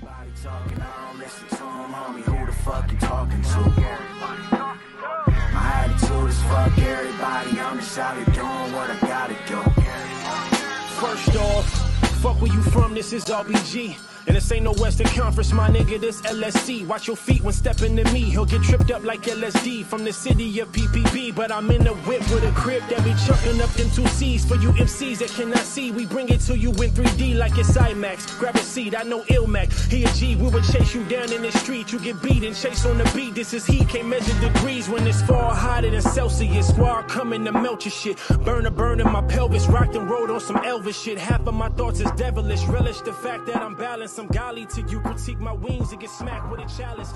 Everybody talking, I don't listen to them, homie. Who the fuck you talking to? My attitude is fuck everybody. I'm just out here doing what I gotta do. First off, fuck where you from, this is RBG. And this ain't no Western Conference, my nigga, this LSC. Watch your feet when stepping to me. He'll get tripped up like LSD from the city of PPP. But I'm in the whip with a crib that be chucking up them 2 C's. For you MCs that cannot see, we bring it to you in 3D like it's IMAX. Grab a seat, I know Ilmac. He a G, we would chase you down in the street. You get beat and chase on the beat. This is heat, can't measure degrees when it's far hotter than Celsius. Squad coming to melt your shit. Burn in my pelvis, rocked and rolled on some Elvis shit. Half of my thoughts is devilish. Relish the fact that I'm balanced. I'm golly to you, critique my wings and get smacked with a chalice.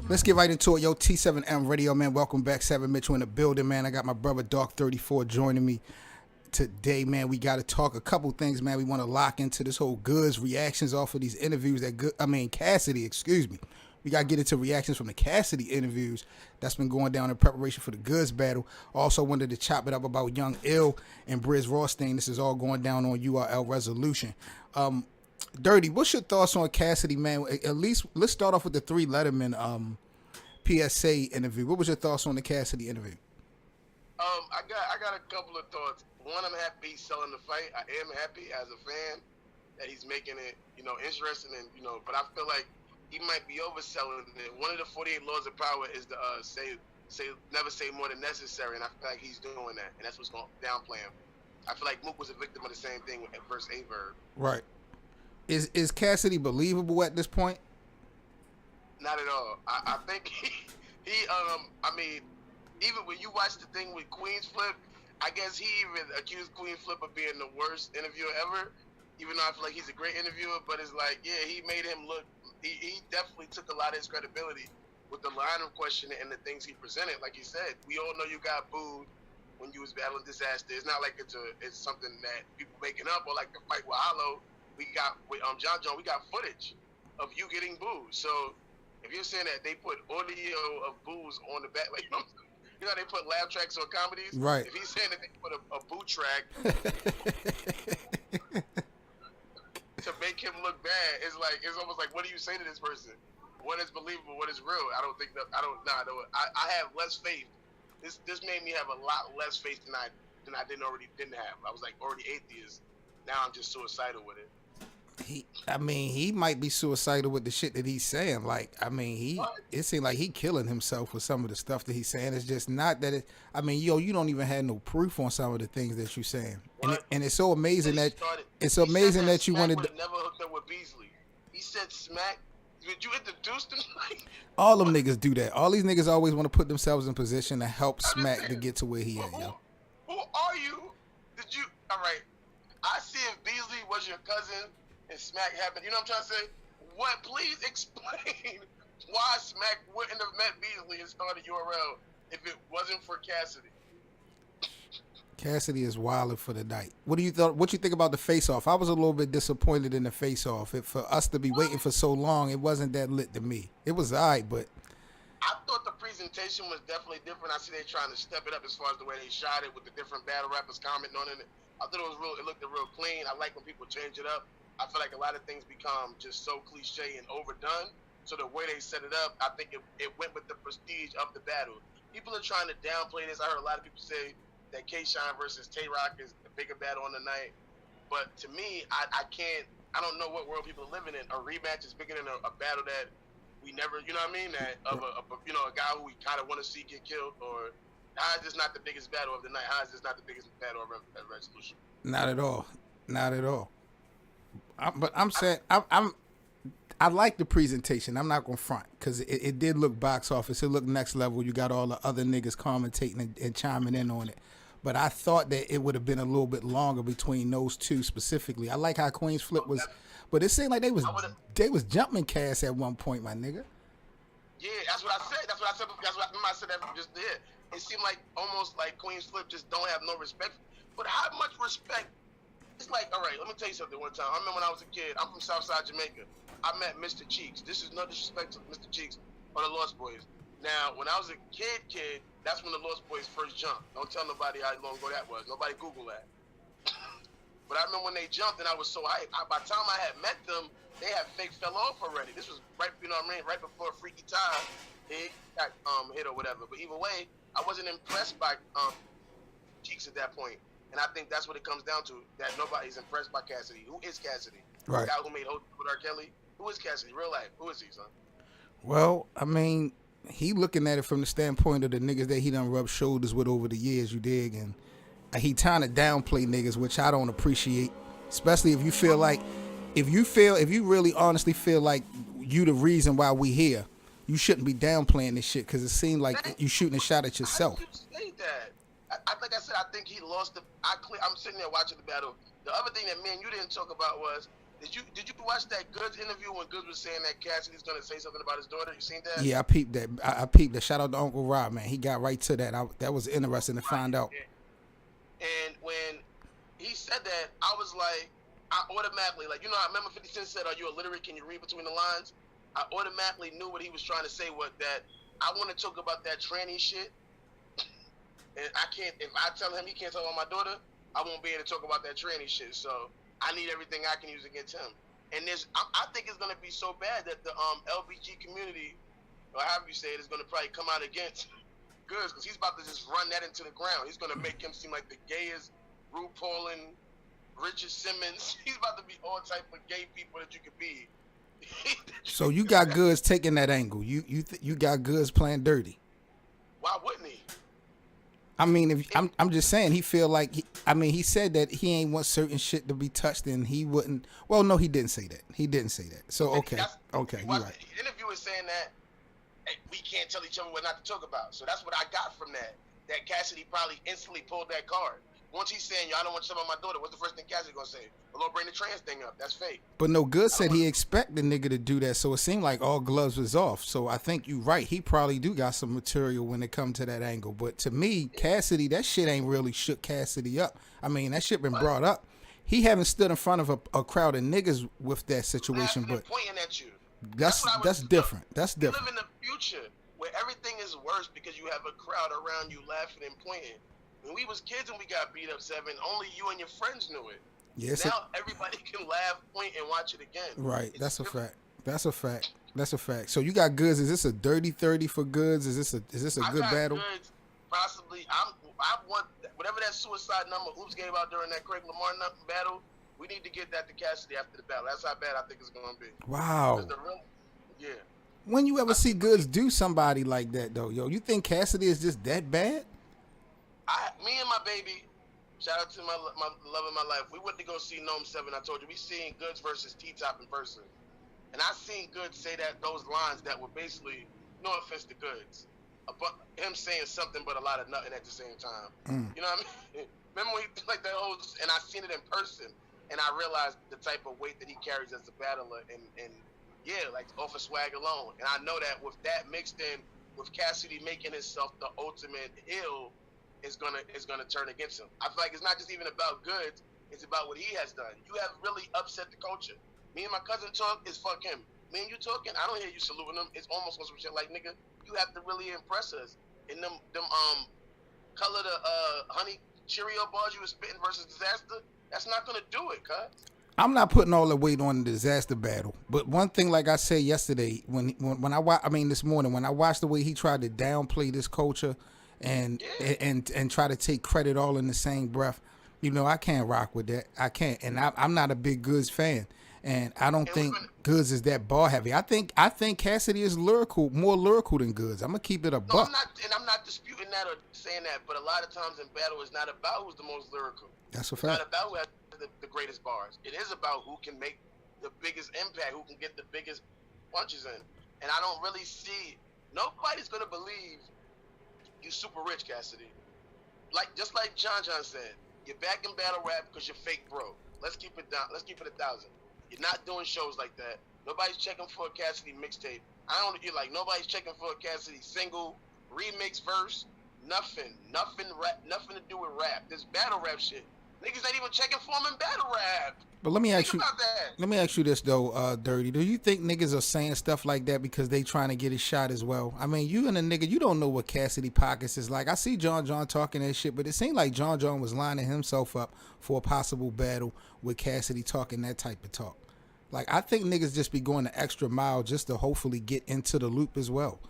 Let's get right into it. Yo, T7M Radio, man. Welcome back. 7 Mitchell in the building, man. I got my brother Dark 34 joining me today, man. We got to talk a couple things, man. We want to lock into this whole GOODZ reactions off of these interviews that Cassidy, excuse me. We got to get into reactions from the Cassidy interviews that's been going down in preparation for the GOODZ battle. Also wanted to chop it up about Young Ill and Briz Rothstein. This is all going down on URL Resolution. Dirty, what's your thoughts on Cassidy, man? At least let's start off with the 3 Letterman PSA interview. What was your thoughts on the Cassidy interview? I got a couple of thoughts. One, I'm happy he's selling the fight. I am happy as a fan that he's making it, interesting and but I feel like he might be overselling it. One of the 48 laws of power is to never say more than necessary, and I feel like he's doing that, and that's what's going to downplay him. I feel like Mook was a victim of the same thing with verse Averb. Right. Is Cassidy believable at this point? Not at all. I think I mean, even when you watch the thing with Queen's Flip, I guess he even accused Queen Flip of being the worst interviewer ever, even though I feel like he's a great interviewer, but it's like, yeah, he made him look, he definitely took a lot of his credibility with the line of questioning and the things he presented. Like he said, we all know you got booed when you was battling Disaster. It's not like it's something that people making up, or like the fight with Hollow. We got with John, we got footage of you getting booed. So if you're saying that they put audio of boos on the back, like they put laugh tracks on comedies. Right. If he's saying that they put a boo track to make him look bad, it's almost like, what do you say to this person? What is believable? What is real? I have less faith. This made me have a lot less faith than I didn't have. I was like already atheist. Now I'm just suicidal with it. He might be suicidal with the shit that he's saying. Like, it seemed like he killing himself with some of the stuff that he's saying. It's just not that you don't even have no proof on some of the things that you're saying. And it's so amazing that you wanted to never hooked up with Beasley. He said Smack. Did you introduce them? All them niggas do that. All these niggas always want to put themselves in position to help Smack to get to where he at, yo. Who are you? All right. I see if Beasley was your cousin and Smack happened. You know what I'm trying to say? Please explain why Smack wouldn't have met Beasley and started URL if it wasn't for Cassidy. Cassidy is wilding for the night. What you think about the face-off? I was a little bit disappointed in the face-off. For us to be waiting for so long, it wasn't that lit to me. It was all right, but I thought the presentation was definitely different. I see they trying to step it up as far as the way they shot it with the different battle rappers commenting on it. I thought it looked real clean. I like when people change it up. I feel like a lot of things become just so cliche and overdone. So the way they set it up, I think it went with the prestige of the battle. People are trying to downplay this. I heard a lot of people say that K-Shine versus Tay-Rock is the bigger battle on the night. But to me, I don't know what world people are living in. A rematch is bigger than a battle that we never, you know what I mean? That of a guy who we kind of want to see get killed, or how is this not the biggest battle of the night? How is this not the biggest battle of Resolution? Not at all. Not at all. But I'm saying I like the presentation. I'm not gonna front because it did look box office. It looked next level. You got all the other niggas commentating and chiming in on it. But I thought that it would have been a little bit longer between those two specifically. I like how Queen's Flip was, but it seemed like they was jumping Cass at one point, my nigga. Yeah, that's what I said. I said that just there. It seemed like almost like Queen's Flip just don't have no respect. But how much respect? It's like, all right, let me tell you something one time. I remember when I was a kid, I'm from Southside Jamaica. I met Mr. Cheeks. This is no disrespect to Mr. Cheeks or the Lost Boys. Now, when I was a kid, that's when the Lost Boys first jumped. Don't tell nobody how long ago that was. Nobody Google that. But I remember when they jumped and I was so hyped. By the time I had met them, they have fake fell off already. This was right, you know what I mean, right before Freaky Tah hit or whatever. But either way, I wasn't impressed by Cheeks at that point. And I think that's what it comes down to, that nobody's impressed by Cassidy. Who is Cassidy? Right. The guy who made Hotel with R. Kelly? Who is Cassidy? Real life. Who is he, son? Well, I mean, he looking at it from the standpoint of the niggas that he done rubbed shoulders with over the years, you dig? And he trying to downplay niggas, which I don't appreciate. Especially if you feel like, if you really honestly feel like you the reason why we here, you shouldn't be downplaying this shit, because it seemed like you shooting a shot at yourself. How did you say that? Like I said, I think he lost the. I'm sitting there watching the battle. The other thing that me and you didn't talk about was, did you watch that GOODZ interview when GOODZ was saying that Cassidy's gonna say something about his daughter? You seen that? Yeah, I peeped that. I peeped that. Shout out to Uncle Rob, man. He got right to that. That was interesting to find out. And when he said that, I was like, I automatically, like, you know, I remember 50 Cent said, "Are you illiterate? Can you read between the lines?" I automatically knew what he was trying to say. Was that I want to talk about that tranny shit. And I can't, if I tell him he can't talk about my daughter, I won't be able to talk about that tranny shit. So I need everything I can use against him. And I think it's going to be so bad that the LBG community, or however you say it, is going to probably come out against GOODZ, because he's about to just run that into the ground. He's going to make him seem like the gayest RuPaul and Richard Simmons. He's about to be all type of gay people that you could be. So you got GOODZ taking that angle. You got GOODZ playing dirty. Why wouldn't he? I mean, I'm just saying, he feel like he said that he ain't want certain shit to be touched, and he wouldn't. Well, no, he didn't say that. He didn't say that. So okay, you're right. The interview is saying that, hey, we can't tell each other what not to talk about. So that's what I got from that. That Cassidy probably instantly pulled that card. Once he's saying, "Yo, I don't want you to talk about my daughter," what's the first thing Cassidy gonna say? "Well, don't bring the trans thing up. That's fake." But no, GOODZ said he expect the nigga to do that, so it seemed like all gloves was off. So I think you right. He probably do got some material when it come to that angle. But to me, Cassidy, that shit ain't really shook Cassidy up. I mean, that shit been brought up. He haven't stood in front of a crowd of niggas with that situation. But pointing at you. That's different. That's different. We live in the future where everything is worse because you have a crowd around you laughing and pointing. When we was kids and we got beat up 7, only you and your friends knew it. Yes. Now everybody can laugh, point, and watch it again. Right. That's a fact. That's a fact. That's a fact. So you got GOODZ. Is this a dirty 30 for GOODZ? Is this a good battle? GOODZ, possibly. I want whatever that suicide number Oops gave out during that Craig Lamar battle. We need to get that to Cassidy after the battle. That's how bad I think it's gonna be. Wow. Yeah. When you ever see GOODZ do somebody like that though, yo? You think Cassidy is just that bad? Me and my baby, shout out to my love of my life, we went to go see Gnome 7. I told you, we seen GOODZ versus T-Top in person. And I seen GOODZ say those lines that were basically, no offense to GOODZ, but him saying something but a lot of nothing at the same time. You know what I mean? Remember when he, like that whole, and I seen it in person, and I realized the type of weight that he carries as a battler, and yeah, like off of swag alone. And I know that with that mixed in with Cassidy making himself the ultimate heel, is gonna turn against him. I feel like it's not just even about GOODZ, it's about what he has done. You have really upset the culture. Me and my cousin talk is fuck him. Me and you talking, I don't hear you saluting him. It's almost on some shit like, nigga, you have to really impress us. In them color the honey Cheerio bars you were spitting versus Disaster, that's not gonna do it, cuz. I'm not putting all the weight on the Disaster battle, but one thing, like I said yesterday, this morning, when I watched the way he tried to downplay this culture and try to take credit all in the same breath, you know, I can't rock with that. I can't, and I'm not a big GOODZ fan, and I don't think GOODZ is that bar heavy. I think Cassidy is more lyrical than GOODZ. I'm gonna keep it a buck. I'm not disputing that or saying that, but a lot of times in battle, it's not about who's the most lyrical. That's a fact. It's not about who has the greatest bars. It is about who can make the biggest impact, who can get the biggest punches in. And I don't really see, nobody's gonna believe you super rich, Cassidy. Just like John said, you're back in battle rap because you're fake broke. Let's keep it down. Let's keep it 1,000. You're not doing shows like that. Nobody's checking for a Cassidy mixtape. Nobody's checking for a Cassidy single, remix, verse, nothing to do with rap. This battle rap shit. Niggas ain't even checking for him in battle rap. But let me ask you this though, Dirty. Do you think niggas are saying stuff like that because they trying to get a shot as well? I mean, you and a nigga, you don't know what Cassidy pockets is like. I see John talking that shit, but it seemed like John was lining himself up for a possible battle with Cassidy talking that type of talk. Like, I think niggas just be going the extra mile just to hopefully get into the loop as well.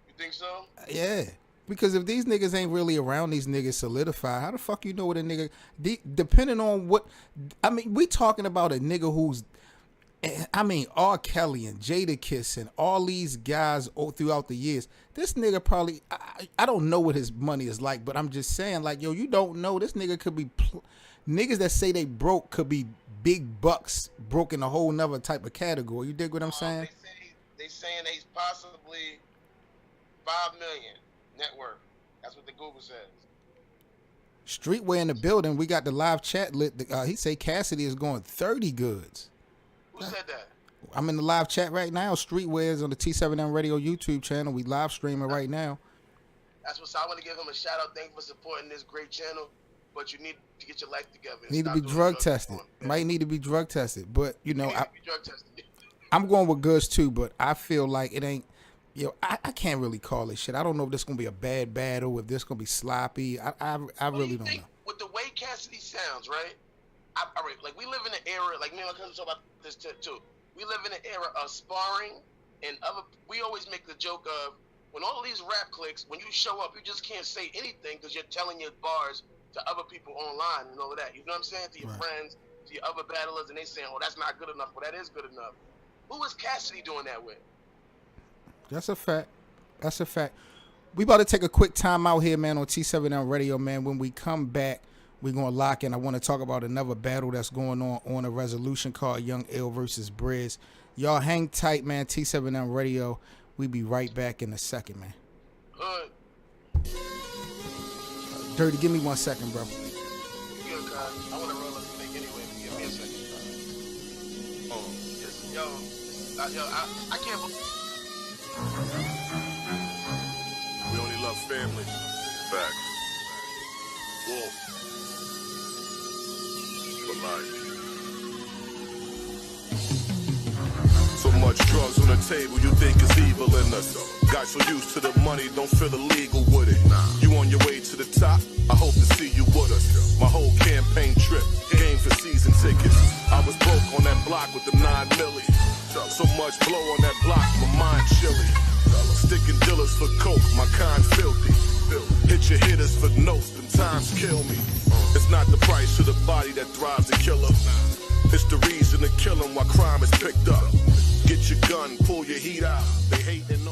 You think so? Yeah. Because if these niggas ain't really around these niggas solidify, how the fuck you know what a nigga... Depending on what... I mean, we talking about a nigga who's... I mean, R. Kelly and Jadakiss and all these guys all throughout the years. This nigga probably... I don't know what his money is like, but I'm just saying, like, yo, you don't know. This nigga could be... Niggas that say they broke could be big bucks, broke in a whole nother type of category. You dig what I'm saying? They saying he's possibly 5 million net worth. That's what the Google says. Streetwear in the building. We got the live chat lit. He say Cassidy is going 30 goods. Who said that? I'm in the live chat right now. Streetwear is on the T7M Radio YouTube channel. We live streaming right now. That's what's. I want to give him a shout out. Thank you for supporting this great channel. But you need to get your life together. Need to be drug tested. Might need to be drug tested. But, you know, I'm going with GOODZ too, but I feel like it ain't, I can't really call it shit. I don't know if this is going to be a bad battle, if this going to be sloppy. I really don't know. With the way Cassidy sounds, right? All right, like we live in an era, like me and my cousin talk about this too. We live in an era of sparring and we always make the joke of when all these rap clicks, when you show up, you just can't say anything because you're telling your bars to other people online and all of that. You know what I'm saying? To your friends, to your other battlers, and they saying, oh, that's not good enough. Well, that is good enough. Who is Cassidy doing that with? That's a fact. That's a fact. We about to take a quick time out here, man, on T7M Radio, man. When we come back, we're going to lock in. I want to talk about another battle that's going on a resolution called Young Ill versus Briz. Y'all hang tight, man. T7M Radio. We be right back in a second, man. Good. Dirty, give me 1 second, bro. Good, cuz. I want to roll up the thing anyway. Give me a second, cuz. Oh. Yes, yo, I can't believe... We only love family. Facts. Wolf. For life. So much drugs on the table, you think it's evil in us. Got so used to the money, don't feel illegal with it. You on your way to the top, I hope to see you with us. My whole campaign trip, game for season tickets. I was broke on that block with the 9 milli. So much blow on that block, my mind chilly. Sticking dealers for coke, my kind filthy. Hit your hitters for notes, them times kill me. It's not the price of the body that thrives the killer. It's the reason to kill him while crime is picked up. Get your gun, pull your heat out. They hating